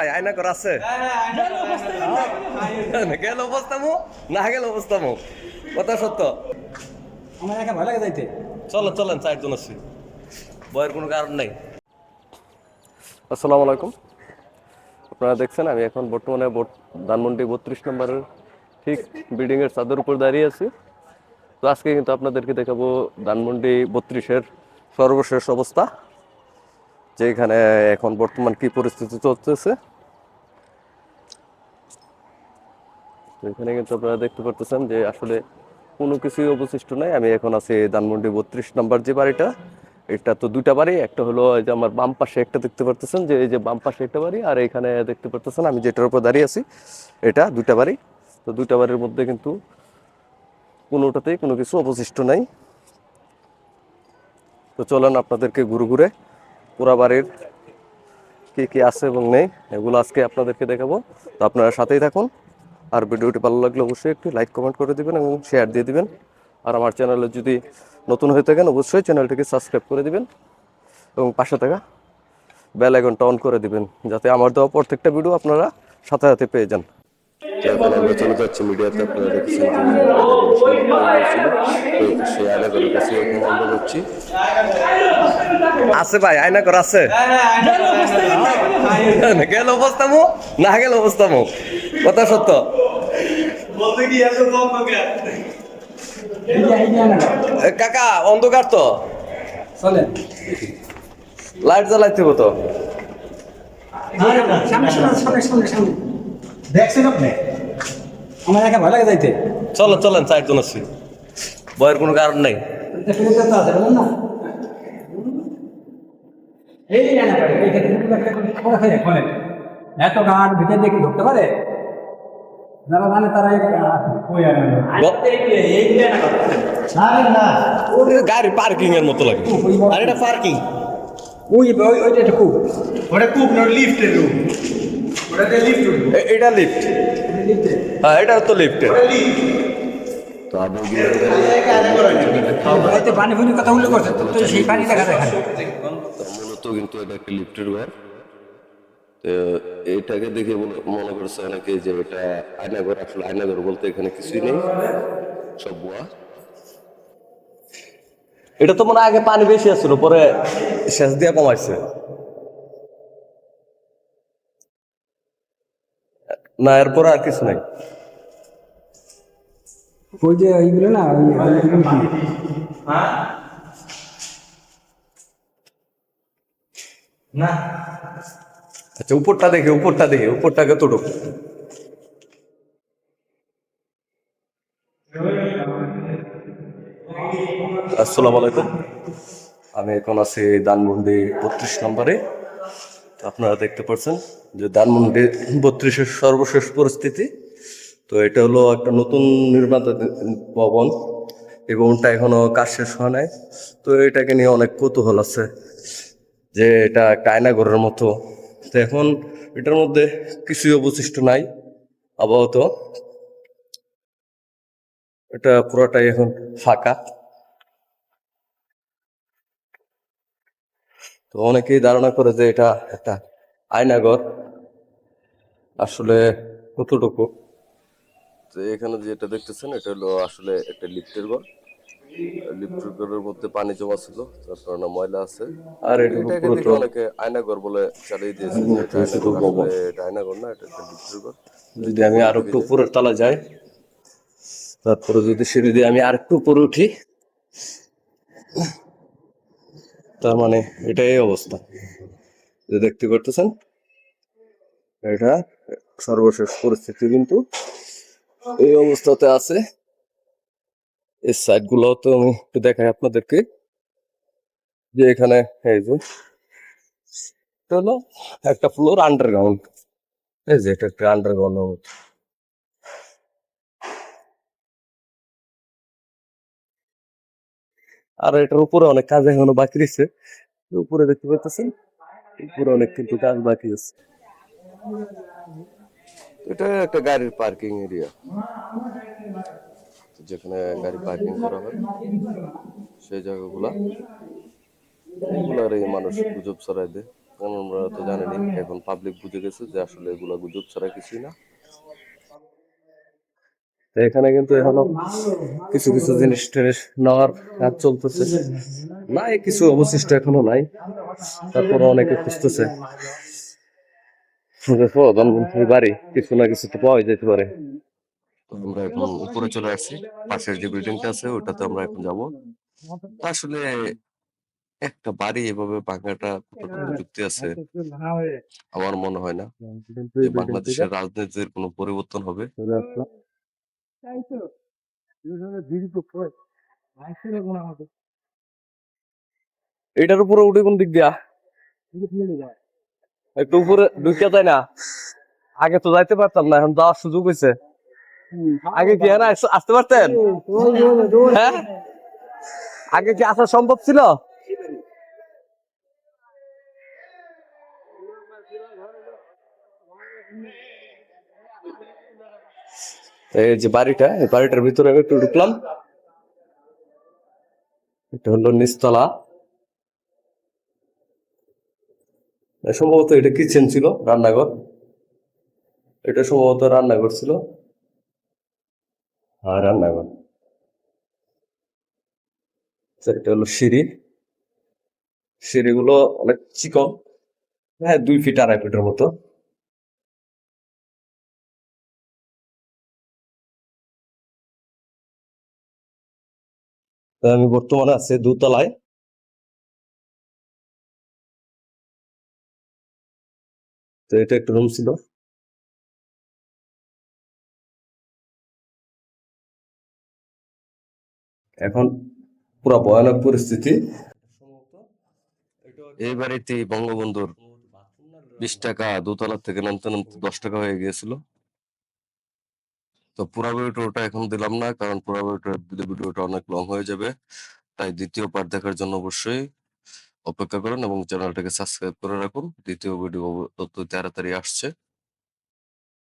আয়না করা আছে গেল অবস্থামো না গেল অবস্থামো কথা সত্য আমার একা ভয় লাগে যাইতে। চলো চলেন চারজন আছি ভয়ের কোনো কারণ নাই। আসসালামু আলাইকুম, আপনারা দেখছেন আমি এখন বর্তমানে ধানমন্ডি 32 নম্বরের ঠিক বিল্ডিং এর ছাদের উপর দাঁড়িয়ে আছি। তো আজকে কিন্তু আপনাদেরকে দেখাবো ধানমন্ডি 32-এর সর্বশেষ অবস্থা, যে এখানে এখন বর্তমান কি পরিস্থিতি চলতেছে। তো এখানে কিন্তু আপনারা দেখতে পারতেছেন যে আসলে কোনো কিছুই অবশিষ্ট নাই। আমি এখন আছি ধানমন্ডি 32 নম্বর যে বাড়িটা, এটা তো দুইটা বাড়ি, একটা হলো এই যে আমার বাম পাশে একটা দেখতে পারতেছেন যে এই যে বাম পাশে একটা বাড়ি, আর এখানে দেখতে পারতেছেন আমি যেটার উপর দাঁড়িয়ে আছি এটা দুইটা বাড়ি। তো দুইটা বাড়ির মধ্যে কিন্তু কোনোটাতেই কোনো কিছু অবশিষ্ট নাই। তো চলেন আপনাদেরকে ঘুরে ঘুরে পুরা বাড়ির কি কি আছে এবং নেই এগুলো আজকে আপনাদেরকে দেখাবো। তো আপনারা সাথেই থাকুন, আর ভিডিওটি ভালো লাগলে অবশ্যই একটু লাইক কমেন্ট করে দিবেন এবং শেয়ার দিয়ে দিবেন। আর আমার চ্যানেলে যদি নতুন হয়ে থাকেন অবশ্যই চ্যানেলটিকে সাবস্ক্রাইব করে দিবেন এবং পাশে থাকা বেল আইকনটা অন করে দিবেন, যাতে আমার দেওয়া প্রত্যেকটা ভিডিও আপনারা সাথে সাথে পেয়ে যান। এখন আমরা চলে যাচ্ছি মিডিয়াতে, আপনারা দেখেছেন যে সেই আয়নাঘরের কাছে এখন আমরা যাচ্ছি। আছে ভাই আয়না করা আছে গেল অবস্থামো না গেল অবস্থামো কথা সত্য কাকা অন্ধকার তো চলেন লাইট জ্বালাইতে তো সামনে সামনে সামনে সামনে সামনে দেখছেন আপনি? আমার একা ভয় লাগে যাইতে। চলো চলেন চারজন আছি ভয়ের কোনো কারণ নাই। না এই যে জানা পারে এই ক্ষেত্রে একটা খবর হয়ে খোলেন এত গান ভিতরে দেখি ঢুকতে পারে যারা জানে তারা কই আর না গাড়ি পার্কিং এর মতো লাগে। আর এটা পার্কিং, ওইটা একটু খুব ওটা খুব না লিফটের রুম, ওটাতে লিফট রুম, এটা লিফট, হ্যাঁ এটা তো লিফট। তো হয়তো পানি ফুনির কথা উল্লেখ করছে তো সেই পানি দেখা যায় মূলত কিন্তু এটা একটা লিফটের ঘর। তো এইটাকে দেখে মনে করছে অনেকে যে এটা আয়নাঘর, আসলে আয়নাঘর বলতে এখানে কিছুই নেই, সব বুয়া। এটা তো মনে হয় আগে পানি বেশি আসছিল, পরে শেষ দিয়ে কমাইছে না, এরপরে আর কিছু নাই। ওই যে এইগুলো না না আচ্ছা উপরটা দেখে, উপরটা দেখে, উপরটাকে তো ঢুক। আসসালামু আলাইকুম, আমি এখন আছি ধানমন্ডি 32 নম্বরে। তো আপনারা দেখতে পাচ্ছেন যে ধানমন্ডি 32-এর সর্বশেষ পরিস্থিতি। তো এটা হলো একটা নতুন নির্মাণ ভবন এবং এটা এখনো কাজ শেষ হয় নাই। তো এটাকে নিয়ে অনেক কৌতূহল আছে যে এটা একটা আয়নাঘরের মতো। তো এখন এটার মধ্যে কিছুই অবশিষ্ট নাই আপাতত, এটা পুরোটাই এখন ফাঁকা। তো অনেকেই ধারণা করে যে এটা একটা আয়নাঘর, আসলে কতটুকু। তো এখানে যেটা দেখতেছেন এটা হলো আসলে একটা লিফটের ঘর। লিফটের ঘরের মধ্যে পানি জমা ছিল, তার কারণে ময়লা আছে। আর এটাকে দেখে অনেকে আয়নাঘর বলে চালিয়ে দিয়েছে যে এটা আয়নাঘর, আসলে এটা আয়নাঘর না, এটা একটা লিফটের ঘর। যদি আমি আর একটু উপরের তলা যাই, তারপরে যদি সিঁড়ি দিয়ে আমি আর একটু উপরে উঠি, তার মানে এটাই অবস্থা যে দেখতে পারতেছেন। এটা সর্বশেষ পরিস্থিতি কিন্তু এই অবস্থাতে আছে। এই সাইড গুলো তো আমি একটু দেখাই আপনাদেরকে, যে এখানে এই যে এটা হলো একটা ফ্লোর আন্ডারগ্রাউন্ড, এই যে এটা একটা আন্ডারগ্রাউন্ড। আর এটার উপরে অনেক কাজ এখনো বাকি রয়েছে, উপরে দেখতে পাচ্ছেন উপরে অনেক কিন্তু কাজ বাকি আছে। এটা একটা গাড়ির পার্কিং এরিয়া, যেখানে গাড়ি পার্কিং করা হয় সেই জায়গাগুলা, এইগুলার এই মানুষ গুজব ছড়াই দেয়। কারণ আমরা তো জানেনই এখন পাবলিক বুঝে গেছে যে আসলে এগুলা গুজব ছাড়া কিছুই না। তো এখানে কিন্তু এখনো কিছু কিছু জিনিস টিনিস নেওয়ার কাজ চলতেছে, নাই কিছু অবশিষ্ট এখনো নাই, তারপরে অনেকে খুঁজতেছে। প্রধানমন্ত্রীর বাড়ি কিছু না কিছু তো পাওয়া যেতে পারে। তো আমরা এখন উপরে চলে আসছি, পাশের যে বিল্ডিংটা আছে ওটাতে আমরা এখন যাব। আসলে একটা বাড়ি এভাবে ভাঙাটা কতটুকু যুক্তি আছে আমার মনে হয় না যে বাংলাদেশের রাজনীতির কোনো পরিবর্তন হবে। এটার উপরে উঠে কোন দিক দিয়া একটু উপরে ঢুকে যায় না? আগে তো যাইতে পারতাম না, এখন যাওয়ার সুযোগ হয়েছে। আগে কি না আসতে পারতেন? হ্যাঁ, আগে কি আসা সম্ভব ছিল? এই যে বাড়িটা, এই বাড়িটার ভিতরে আমি একটু ঢুকলাম। এটা হলো নিচতলা, সম্ভবত এটা কিচেন ছিল, রান্নাঘর। এটা সম্ভবত রান্নাঘর ছিল, হ্যাঁ রান্নাঘর। এটা হলো সিঁড়ি, সিঁড়িগুলো অনেক চিকন, হ্যাঁ 2 ফিট 2.5 ফিটের মতো। তো আমি বর্তমানে আছি দোতলায়। তো এটা একটা রুম ছিল। এখন পুরো ভয়ানক পরিস্থিতি। এই বাড়িতে বঙ্গবন্ধুর 20 টাকা দোতলা থেকে নামতে নামতে 10 টাকা হয়ে গিয়েছিল। তো পুরা ভিডিওটা এখন দিলাম না, কারণ পুরা ভিডিওটা অনেক লং হয়ে যাবে। তাই দ্বিতীয় পার্ট দেখার জন্য অবশ্যই অপেক্ষা করুন এবং চ্যানেলটাকে সাবস্ক্রাইব করে রাখুন। দ্বিতীয় ভিডিও তত তাড়াতাড়ি আসছে।